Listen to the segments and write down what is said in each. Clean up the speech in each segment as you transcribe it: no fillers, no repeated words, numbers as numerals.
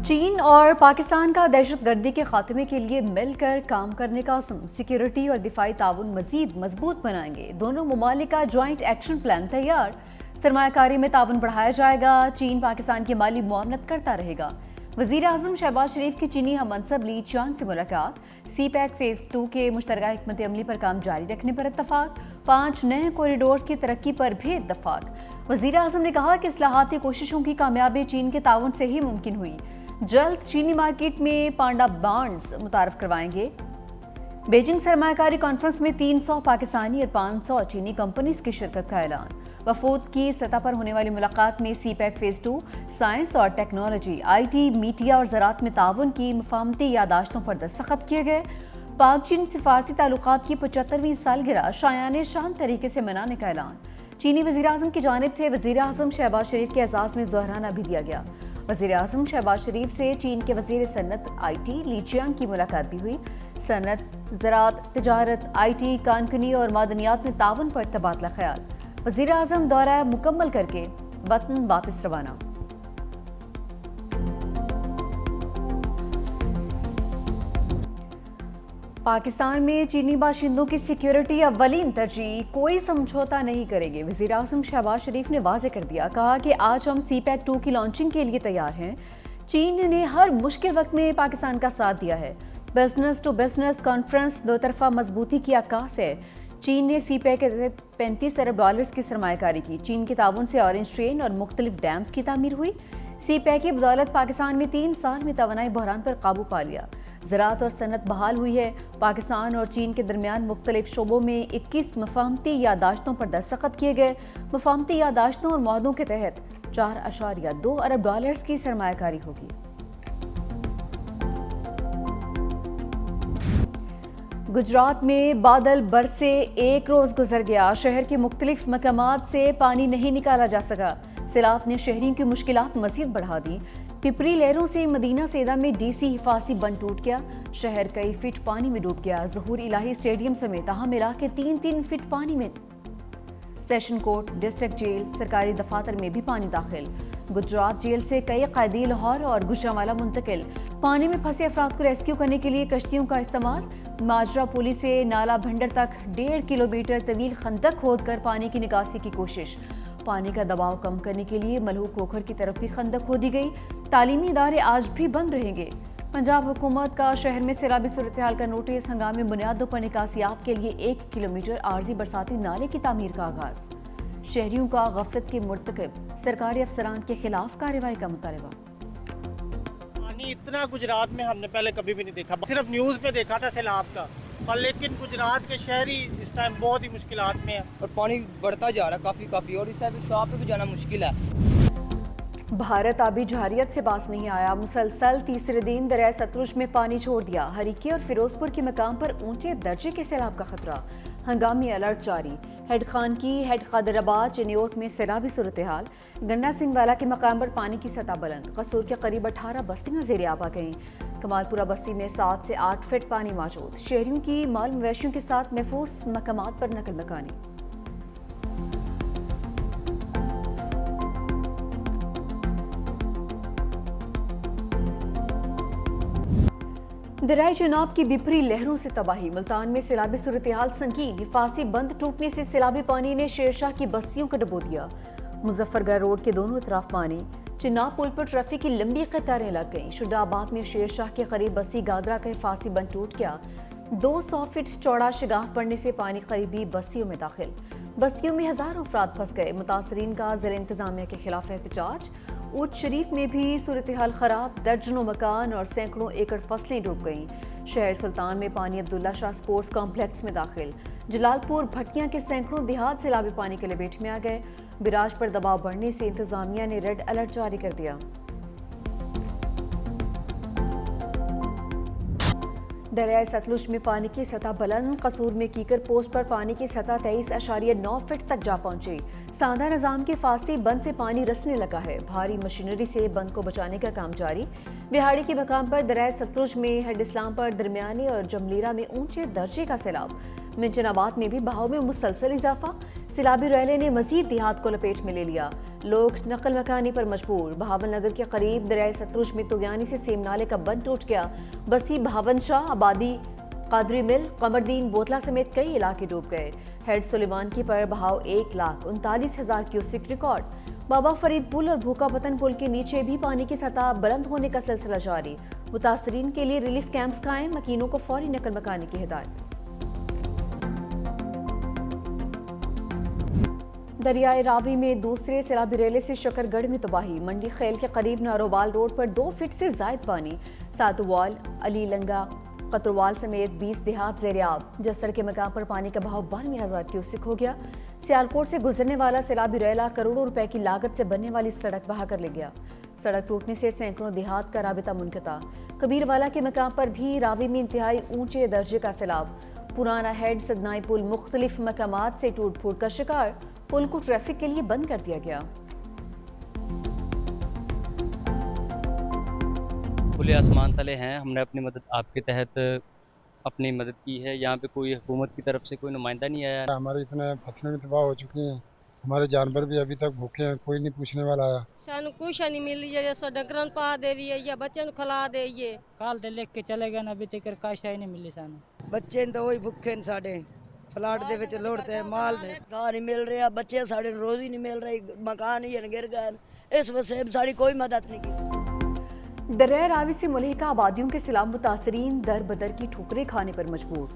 چین اور پاکستان کا دہشت گردی کے خاتمے کے لیے مل کر کام کرنے کا عزم سیکیورٹی اور دفاعی تعاون مزید مضبوط بنائیں گے۔ دونوں ممالک کا جوائنٹ ایکشن پلان تیار۔ سرمایہ کاری میں تعاون بڑھایا جائے گا۔ چین پاکستان کی مالی معاونت کرتا رہے گا۔ وزیر اعظم شہباز شریف کی چینی ہم منصب لی چانگ سے ملاقات۔ سی پیک فیز 2 کے مشترکہ حکمت عملی پر کام جاری رکھنے پر اتفاق۔ 5 نئے کوریڈورز کی ترقی پر بھی اتفاق۔ وزیر اعظم نے کہا کہ اصلاحاتی کوششوں کی کامیابی چین کے تعاون سے ہی ممکن ہوئی۔ جلد چینی مارکیٹ میں پانڈا بانڈز متعارف کروائیں گے۔ بیجنگ سرمایہ کاری کانفرنس میں 300 پاکستانی اور 500 چینی کمپنیز کی شرکت کا اعلان۔ وفود کی سطح پر ہونے والی ملاقات میں سی پیک فیز 2، سائنس اور ٹیکنالوجی، آئی ٹی، میڈیا اور زراعت میں تعاون کی مفاہمتی یادداشتوں پر دستخط کیے گئے۔ پاک چین سفارتی تعلقات کی 75ویں سالگرہ شایان شان طریقے سے منانے کا اعلان۔ چینی وزیر اعظم کی جانب سے وزیر اعظم شہباز شریف کے اعزاز میں ظہرانہ بھی دیا گیا۔ وزیر اعظم شہباز شریف سے چین کے وزیر صنعت آئی ٹی لی چیانگ کی ملاقات بھی ہوئی۔ صنعت، زراعت، تجارت، آئی ٹی، کانکنی اور معدنیات میں تعاون پر تبادلہ خیال۔ وزیر اعظم دورہ مکمل کر کے وطن واپس روانہ۔ پاکستان میں چینی باشندوں کی سیکیورٹی اولین ترجیح، کوئی سمجھوتا نہیں کریں گے۔ وزیر اعظم شہباز شریف نے واضح کر دیا، کہا کہ آج ہم سی پیک 2 کی لانچنگ کے لیے تیار ہیں۔ چین نے ہر مشکل وقت میں پاکستان کا ساتھ دیا ہے۔ بزنس ٹو بزنس کانفرنس دو طرفہ مضبوطی کی عکاس ہے۔ چین نے سی پیک کے تحت 35 ارب ڈالرز کی سرمایہ کاری کی۔ چین کے تعاون سے اورنج ٹرین اور مختلف ڈیمز کی تعمیر ہوئی۔ سی پیک کی بدولت پاکستان میں 3 سال میں توانائی بحران پر قابو پا لیا۔ زراعت اور صنعت بحال ہوئی ہے۔ پاکستان اور چین کے درمیان مختلف شعبوں میں 21 مفاہمتی یادداشتوں پر دستخط کیے گئے۔ مفاہمتی یادداشتوں اور معاہدوں کے تحت 4.2 ارب ڈالرز کی سرمایہ کاری ہوگی۔ گجرات میں بادل برسے 1 روز گزر گیا۔ شہر کے مختلف مقامات سے پانی نہیں نکالا جا سکا۔ سیلاب نے شہریوں کی مشکلات مزید بڑھا دی۔ پپری لہروں سے مدینہ سیدہ میں ڈی سی حفاظتی بند ٹوٹ گیا۔ شہر کئی فٹ پانی میں ڈوب گیا۔ ظہور الہی اسٹیڈیم سمیت اہم علاقے 3 فٹ پانی میں۔ سیشن کورٹ، ڈسٹرکٹ جیل، سرکاری دفاتر میں بھی پانی داخل۔ گجرات جیل سے کئی قیدی لاہور اور گوجرانوالہ منتقل۔ پانی میں پھنسے افراد کو ریسکیو کرنے کے لیے کشتیوں کا استعمال۔ ماجرا پولی سے نالا بھنڈر تک 1.5 کلومیٹر طویل خندق کھود کر پانی کی نکاسی کی کوشش۔ پانی کا دباؤ کم کرنے کے لیے ملہو کوکھر کی طرف بھی خندق کھودی گئی۔ تعلیمی ادارے آج بھی بند رہیں گے۔ پنجاب حکومت کا شہر میں سیلابی صورتحال کا نوٹس۔ ہنگامی بنیادوں پر نکاسیاب کے لیے 1 کلومیٹر عارضی برساتی نالے کی تعمیر کا آغاز۔ شہریوں کا غفلت کے مرتکب سرکاری افسران کے خلاف کارروائی کا مطالبہ۔ پانی اتنا گجرات میں ہم نے پہلے کبھی بھی نہیں دیکھا، صرف نیوز پہ دیکھا تھا سیلاب کا، اور لیکن گجرات کے شہری اس ٹائم بہت ہی مشکلات میں ہیں، اور پانی بڑھتا جا رہا ہے کافی، اور اس ٹائم شاپ پہ بھی جانا مشکل ہے۔ بھارت آبی جارحیت سے باز نہیں آیا۔ مسلسل تیسرے دن دریائے ستلج میں پانی چھوڑ دیا۔ ہریکے اور فیروز پور کے مقام پر اونچے درجے کے سیلاب کا خطرہ۔ ہنگامی الرٹ جاری۔ ہیڈ خان کی، ہیڈ قادرآباد، چنیوٹ میں سیلابی صورتحال۔ گنڈا سنگھ والا کے مقام پر پانی کی سطح بلند۔ قصور کے قریب 18 بستیاں زیر آب آ گئیں۔ کمال پورہ بستی میں 7 سے 8 فٹ پانی موجود۔ شہریوں کی مال مویشیوں کے ساتھ محفوظ مقامات پر نقل مکانی۔ دریائے چناب کی بپھری لہروں سے تباہی۔ ملتان میں سیلابی صورتحال سنگین۔ حفاظتی بند ٹوٹنے سے سیلابی پانی نے شیر شاہ کی بستیوں کو ڈبو دیا۔ مظفر گڑھ روڈ کے دونوں اطراف پانی۔ چناب پل پر ٹریفک کی لمبی قطاریں لگ گئیں۔ شجاع آباد میں شیر شاہ کے قریب بستی گاگرا کا حفاظتی بند ٹوٹ گیا۔ 200 فٹ چوڑا شگاف پڑنے سے پانی قریبی بستیوں میں داخل۔ بستیوں میں ہزاروں افراد پھنس گئے۔ متاثرین کا ضلع انتظامیہ کے خلاف احتجاج۔ اونچ شریف میں بھی صورتحال خراب۔ درجنوں مکان اور سینکڑوں ایکڑ فصلیں ڈوب گئیں۔ شہر سلطان میں پانی عبداللہ شاہ سپورٹس کمپلیکس میں داخل۔ جلال پور بھٹیاں کے سینکڑوں دیہات سیلابی پانی کے لپیٹ میں آ گئے۔ براج پر دباؤ بڑھنے سے انتظامیہ نے ریڈ الرٹ جاری کر دیا۔ دریائے ستلج میں پانی کی سطح بلند۔ قصور میں کیکر پوسٹ پر پانی کی سطح 23.9 فٹ تک جا پہنچی۔ ساندہ نظام کے حفاظتی بند سے پانی رسنے لگا ہے۔ بھاری مشینری سے بند کو بچانے کا کام جاری۔ بہاڑی کے مقام پر دریائے ستلج میں ہیڈ اسلام پر درمیانی اور جملیرہ میں اونچے درجے کا سیلاب۔ मिंचनाबाद में भी बहाव में मुसलसल इजाफा, सैलाबी रैले ने मजीद देहात को लपेट में ले लिया। लोग नकल मकानी पर मजबूर। बहावन नगर के करीब दरियाए सतलुज में तुगयानी से सेम नाले का बंद टूट गया। बस्ती बहावन शाह, आबादी कादरी मिल, कमरदीन, बोतला समेत कई इलाके डूब गए। हेड सुलेमान की पर बहाव 1,39,000 क्यूसेक रिकॉर्ड। बाबा फरीद पुल और भूखा वतन पुल के नीचे भी पानी की सतह बुलंद होने का सिलसिला जारी। मुतासरीन के लिए रिलीफ कैंप्स कायम, मकीनों को फौरी नकल मकानी की हिदायत। दरियाए रावी में दूसरे सैलाबी रेले से शकरगढ़ में तबाही। मंडी खेल के करीब नारोवाल रोड पर 2 फीट से जायद पानी। सातुवाल, अली लंगा, कतरवाल समेत 20 देहात ज़ेर-ए-आब। जसर के मकाम पर पानी का बहाव 92,000 क्यूसेक हो गया। सियालकोट से गुजरने वाला सैलाबी रेला करोड़ों रुपए की लागत से बनने वाली सड़क बहा कर ले गया। सड़क टूटने से सैकड़ों देहात का राबिता मुनक़ता। कबीरवाला के मकाम पर भी रावी में इंतहाई ऊंचे दर्जे का सैलाब। पुराना हेड सदनाई पुल मुख्तलिफ मकामात से टूट फूट का शिकार। पुल को ट्रैफिक के लिए बंद कर दिया गया। खुले आसमान तले हैं, हमने अपनी मदद आपके तहत अपनी मदद की है। यहाँ पे कोई हुकूमत की तरफ से कोई नुमाइंदा नहीं आया। हमारे इतने फसलें भी तबाह हो चुकी हैं, हमारे जानवर भी अभी तक भूखे हैं, कोई नहीं पूछने वाला आया। सानू कुछ नहीं मिल रही है, सो डंगरन पा देवी है या बच्चन खिला देइए। काल दे लेके चले गए ना, अभी तक काश ही नहीं मिली सानू। ਬੱਚੇ ਨੇ ਤਾਂ ਉਹੀ ਭੁੱਖੇ ਨੇ ਸਾਡੇ ਫਲਾਟ ਦੇ ਵਿੱਚ ਲੋੜਦੇ ਮਾਲ ਨੇ ਘਰ ਨਹੀਂ ਮਿਲ ਰਿਹਾ ਬੱਚੇ ਸਾਡੇ ਰੋਜ਼ੀ ਨਹੀਂ ਮਿਲ ਰਹੀ ਮਕਾਨ ਹੀ ਗਿਰ गए इस वजह से साड़ी कोई मदद नहीं की। दरिया रावी से मुल्हिका आबादियों के सिलाब मुतासरीन दर बदर की ठोकरें खाने पर मजबूर।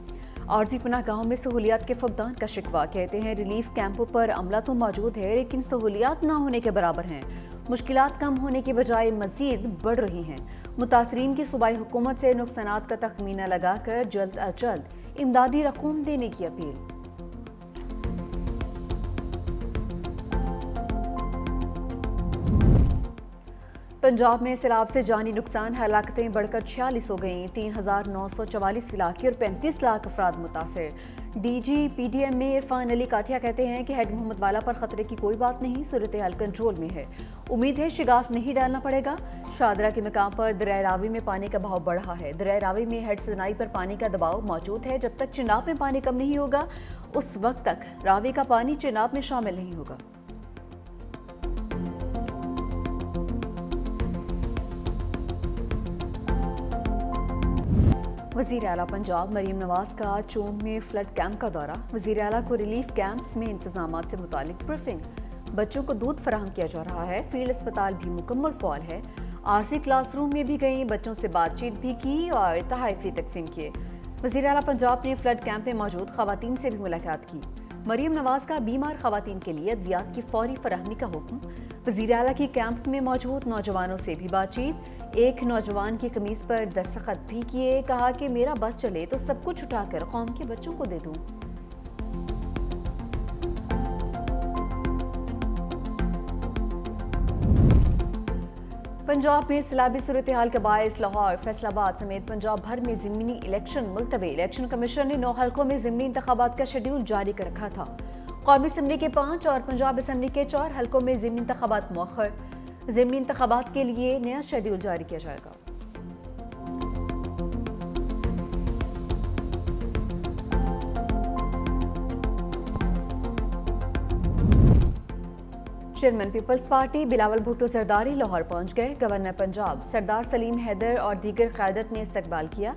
आरजी पनाह गाँव में सहूलियात के फकदान का शिकवा। कहते हैं रिलीफ कैंपों पर अमला तो मौजूद है लेकिन सहूलियात ना होने के बराबर हैं। मुश्किलात कम होने के बजाय मजीद बढ़ रही हैं। मुतासरीन की सूबाई हुकूमत से नुकसानात का तखमीना लगाकर जल्द अज जल्द इमदादी रकूम देने की अपील। पंजाब में सैलाब से जानी नुकसान, हलाकतें बढ़कर 46 हो गईं। 3,944 इलाके और 35 लाख अफराद मुतासर। डीजी पीडीएम में इरफान अली काठिया कहते हैं कि हेड मोहम्मद वाला पर खतरे की कोई बात नहीं, सूरत हाल कंट्रोल में है। उम्मीद है शिगाफ नहीं डालना पड़ेगा। शादरा के मकाम पर दरिया रावी में पानी का बहाव बढ़ा है। दरिया रावी में हेड सदनाई पर पानी का दबाव मौजूद है। जब तक चिनाब में पानी कम नहीं होगा उस वक्त तक रावी का पानी चिनाब में शामिल नहीं होगा। वज़ीर आला पंजाब मरीम नवाज का चोंग में फ्लड कैंप का दौरा। वज़ीर आला को रिलीफ कैंप्स में इंतजामात से मुतालिक ब्रीफिंग। बच्चों को दूध फराहम किया जा रहा है। फील्ड अस्पताल भी मुकम्मल फ़ौल है। आरसी क्लासरूम में भी गई, बच्चों से बातचीत भी की और तहाइफ़ी तकसीम किए। वज़ीर आला पंजाब ने फ्लड कैंप में मौजूद ख़वातीन से भी मुलाकात की। मरीम नवाज का बीमार ख़वातीन के लिए अद्वियात की फ़ौरी फराहमी का हुक्म। वज़ीर आला की कैंप में मौजूद नौजवानों से भी बातचीत। एक नौजवान की कमीज पर दस्तखत भी किए। कहा कि मेरा बस चले तो सब कुछ उठाकर कौम के बच्चों को दे दूं। पंजाब में सैलाबी सूरत हाल के बायस लाहौर, फैसलाबाद समेत पंजाब भर में ज़िमनी इलेक्शन मुलतवी। इलेक्शन कमीशन ने 9 हलकों में ज़िमनी इंतखाबात का शेड्यूल जारी कर रखा था। कौमी असम्बली के 5 और पंजाब असम्बली के 4 हलकों में ज़िमनी इंतखाबात मौखर। ज़िमनी इंतखाबात के लिए नया शेड्यूल जारी किया जाएगा। Chairman Peoples Party Bilawal Bhutto Zardari Lahore पहुंच गए। गवर्नर पंजाब सरदार सलीम हैदर और दीगर क़यादत ने इस्तकबाल किया।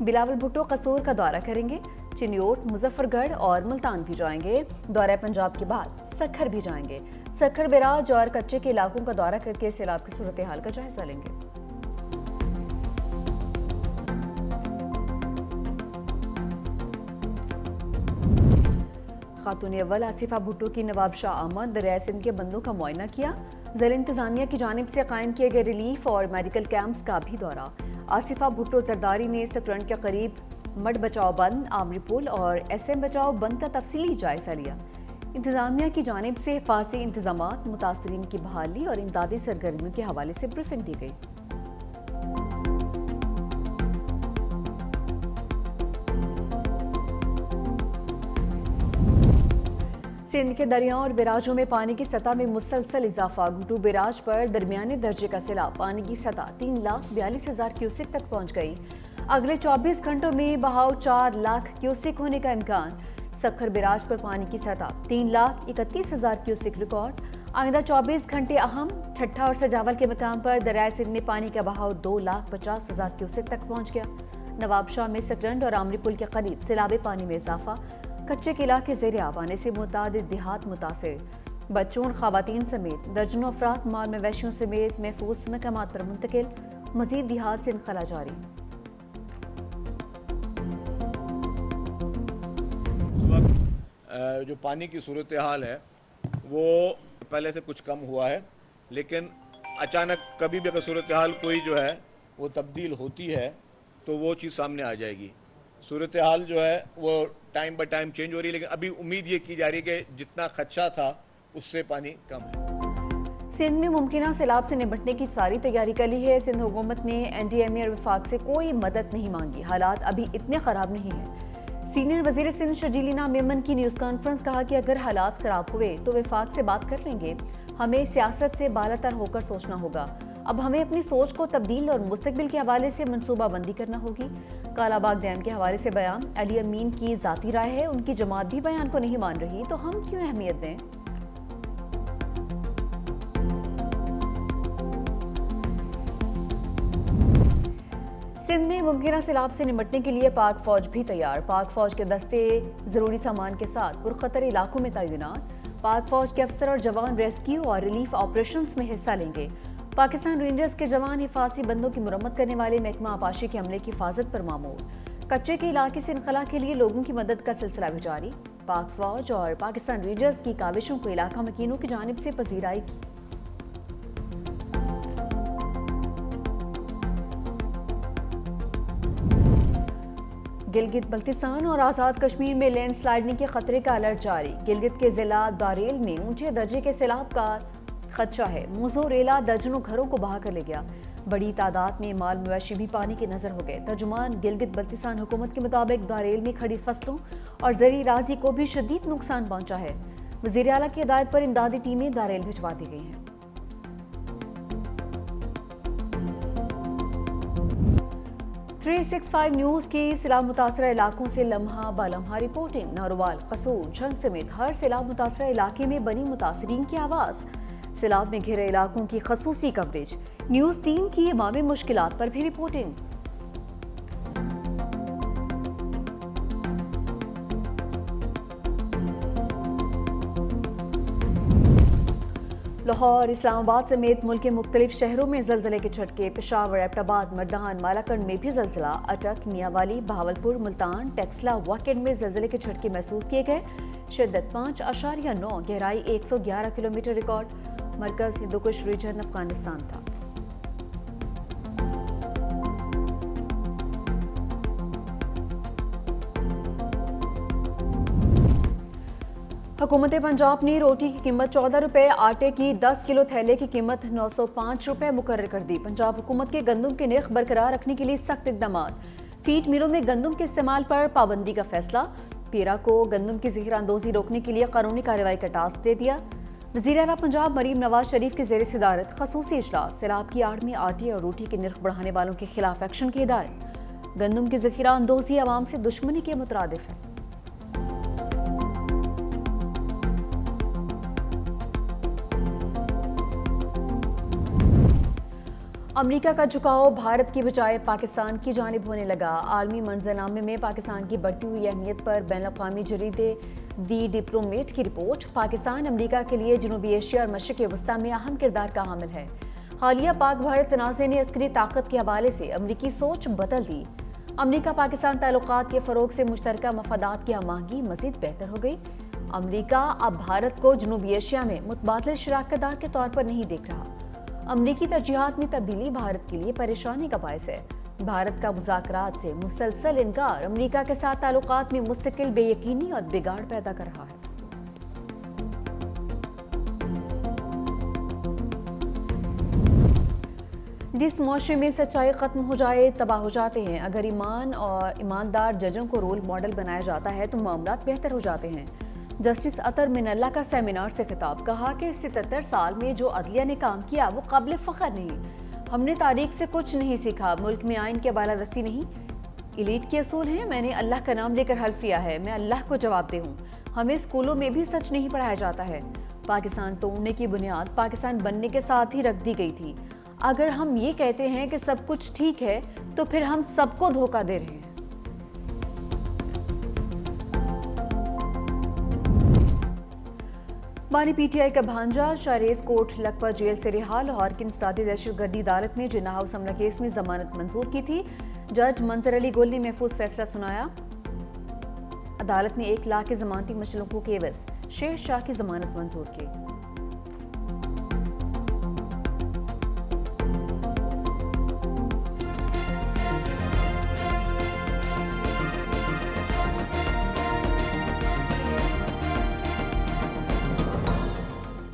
बिलावल भुट्टो कसूर का दौरा करेंगे। चिन्योट, मुजफ्फरगढ़ और मुल्तान भी जाएंगे। दौरे पंजाब के बाद सखर भी जाएंगे। सखर, बैराज और कच्चे के इलाकों का दौरा करके सैलाब की सूरत हाल का जायजा लेंगे। खातून अव्वल आसिफा भुट्टो की नवाब शाह अहमद दरिया सिंध के बंदों का मुआयना किया। ज़िला इंतजामिया की जानिब से कायम किए गए रिलीफ और मेडिकल कैंप्स का भी दौरा। आसिफा भुट्टो जरदारी ने सकरंड के करीब मड बचाओ बंद, आमरी पुल और SM बचाओ बंद का तफसीली जायजा लिया। इंतजामिया की जानिब से हिफाजती इंतजामात, मुतासरीन की बहाली और इमदादी सरगर्मियों के हवाले से ब्रीफिंग दी गई। सिंध के दरियाओं और बैराजों में पानी की सतह में मुसलसल इजाफा। घुटू बैराज पर दरमियाने दर्जे का सैलाब। पानी की सतह 3,42,000 क्यूसेक तक पहुंच गई। अगले 24 घंटों में बहाव 4 लाख क्यूसेक होने का इम्कान। सखर बैराज पर पानी की सतह 3,31,000 क्यूसेक रिकॉर्ड। आइंदा 24 घंटे अहम। ठट्ठा और सजावल के मकाम पर दरियाए सिंध में पानी का बहाव 2,50,000 क्यूसेक तक पहुंच गया। नवाबशाह में सकरंड और आमरी पुल के करीब सैलाबी पानी में इजाफा। कच्चे के इलाके ज़ेर आब आने से मुतादिद देहात मुतासिर। बच्चों और खवातीन समेत दर्जनों अफराद माल मवेशियों समेत महफूज मकामात पर मुंतकिल। मजीद देहात से इनखला जारी। इस वक्त जो पानी की सूरत हाल है वो पहले से कुछ कम हुआ है, लेकिन अचानक कभी भी अगर सूरत हाल कोई जो है वो तब्दील होती है तो वो चीज़ सामने आ जाएगी। सूरत हाल जो है वो टाइम बाय टाइम चेंज हो रही है, लेकिन अभी उम्मीद ये की जा रही है कि जितना खदशा था उससे पानी कम है। सिंध में मुमकिन सैलाब से निपटने की सारी तैयारी कर ली है। सिंध हुकूमत ने NDMA और वफाक से कोई मदद नहीं मांगी। हालात अभी इतने ख़राब नहीं हैं। सीनियर वज़ीर सिंध शर्जीला मेमन की न्यूज़ कॉन्फ्रेंस कहा कि अगर हालात ख़राब हुए तो वफाक से बात कर लेंगे। हमें सियासत से बालातर होकर सोचना होगा। अब हमें अपनी सोच को तब्दील और मुस्तकबिल के हवाले से मनसूबा बंदी करना होगी। कालाबाग डैम के हवाले से बयान अली अमीन की ज़ाती राय है। उनकी जमात भी बयान को नहीं मान रही, तो हम क्यों अहमियत दें। सिंध में मुमकिन सैलाब से निपटने के लिए पाक फौज भी तैयार। पाक फौज के दस्ते ज़रूरी सामान के साथ पुरखतर इलाकों में तैनात। पाक फौज के अफसर और जवान रेस्क्यू और रिलीफ ऑपरेशंस में हिस्सा लेंगे। पाकिस्तान रेंजर्स के जवान हिफाजती बंदों की मुरम्मत करने वाले महकमा आपाशी के अमले की हिफाजत पर मामूर। कच्चे के इलाके से इनखला के लिए लोगों की मदद का सिलसिला भी जारी। पाक फौज और पाकिस्तान रेंजर्स की काविशों को इलाका मकीनों की जानिब से पजीराई की। गिलगित बल्तिस्तान और आज़ाद कश्मीर में लैंडस्लाइडिंग के खतरे का अलर्ट जारी। गिलगित के जिला दारेल में ऊंचे दर्जे के सैलाब का खदशा है। मूजो रेला दर्जनों घरों को बहा कर ले गया। बड़ी तादाद में माल मवेशी भी पानी के नजर हो गए। तर्जुमान गिलगित बल्तिस्तान हुकूमत के मुताबिक दारेल में खड़ी फसलों और ज़री राजी को भी शदीद नुकसान पहुंचा है। वज़ीर आला की हिदायत पर इमदादी टीमें दारेल भिजवा दी गई हैं। 365 न्यूज़ की सैलाब मुतासरा इलाकों से लम्हा बालम्हा रिपोर्टिंग। नारोवाल, कसूर, झंग समेत हर सैलाब मुतासरा इलाके में बनी मुतासरीन की आवाज़। सैलाब में घिरे इलाकों की खसूसी कवरेज। न्यूज़ टीम की इमामी मुश्किलात पर भी रिपोर्टिंग। लाहौर, इस्लामाबाद समेत मुल्क के मुख्तलिफ शहरों में ज़लज़ले के झटके। पेशावर, एबटाबाद, मरदान, मालाकंड में भी ज़लज़ला। अटक, मियांवाली, बहावलपुर, मुल्तान, टेक्सला, वाकेंड में ज़लज़ले के झटके महसूस किए गए। शिद्दत 5.9, गहराई 111 किलोमीटर रिकॉर्ड। मरकज़ हिंदुकुश रीजन अफगानिस्तान था। हुकूमत पंजाब ने रोटी की कीमत 14 रुपये, आटे की 10 किलो थैले की कीमत 905 रुपये मुकर्रर कर दी। पंजाब हुकूमत के गंदम के नर्ख बरकरार रखने के लिए सख्त इक़दाम। फीड मिलों में गंदम के इस्तेमाल पर पाबंदी का फैसला। पीरा को गंदम की ज़हीरांदोज़ी रोकने के लिए कानूनी कार्रवाई का टास्क दे दिया। वज़ीर आला पंजाब मरीम नवाज शरीफ के ज़ेर सदारत खसूसी इजलास। सैलाब की आड़ में आटे और रोटी के नर्ख बढ़ाने वालों के खिलाफ एक्शन की हिदायत। गंदम की ज़हीरांदोज़ी आवाम से दुश्मनी के मुतरादिफ है। अमेरिका का झुकाव भारत की बजाय पाकिस्तान की जानिब होने लगा। आलमी मंजरनामे में पाकिस्तान की बढ़ती हुई अहमियत पर बैनुल-अक़वामी जरीदे दी डिप्लोमेट की रिपोर्ट। पाकिस्तान अमेरिका के लिए जनूबी एशिया और मशरिक़ वस्ता में अहम किरदार का हामिल है। हालिया पाक भारत तनाज़े ने अस्करी ताकत के हवाले से अमरीकी सोच बदल दी। अमरीका पाकिस्तान ताल्लुकात के फ़रोग से मुश्तरका मफादात की हमाहंगी मज़ीद बेहतर हो गई। अमरीका अब भारत को जनूबी एशिया में मुतबादिल शराकतदार के तौर पर नहीं देख रहा। अमरीकी तरजीहात में तब्दीली भारत के लिए परेशानी का बायस है। भारत का मुज़ाकरात से मुसलसल इनकार अमरीका के साथ ताल्लुकात में मुस्तकिल बेयकीनी और बिगाड़ पैदा कर रहा है। जिस मुआशरे में सच्चाई खत्म हो जाए तबाह हो जाते हैं। अगर ईमान और ईमानदार जजों को रोल मॉडल बनाया जाता है तो मामलात बेहतर हो जाते हैं। जस्टिस अतर मिनल्ला का सेमिनार से खिताब। कहा कि 77 साल में जो अदलिया ने काम किया वो काबिल फ़ख्र नहीं। हमने तारीख से कुछ नहीं सीखा। मुल्क में आइन की बालादस्ती नहीं, एलीट के असूल हैं, मैंने अल्लाह का नाम लेकर हल्फ लिया है, मैं अल्लाह को जवाबदेह हूँ। हमें स्कूलों में भी सच नहीं पढ़ाया जाता है। पाकिस्तान तोड़ने की बुनियाद पाकिस्तान बनने के साथ ही रख दी गई थी। अगर हम ये कहते हैं कि सब कुछ ठीक है तो फिर हम सबको धोखा दे रहे हैं। बानी पीटीआई का भांजा शाहरेज कोट लखपत जेल से रिहा। लाहौर की इंसदादी दहशतगर्दी अदालत ने जिन्ना हाउस हमला केस में जमानत मंजूर की थी। जज मंजर अली गुल ने महफूज फैसला सुनाया। अदालत ने 1 लाख की जमानती मशरूकों के एवज शेर शाह की जमानत मंजूर की।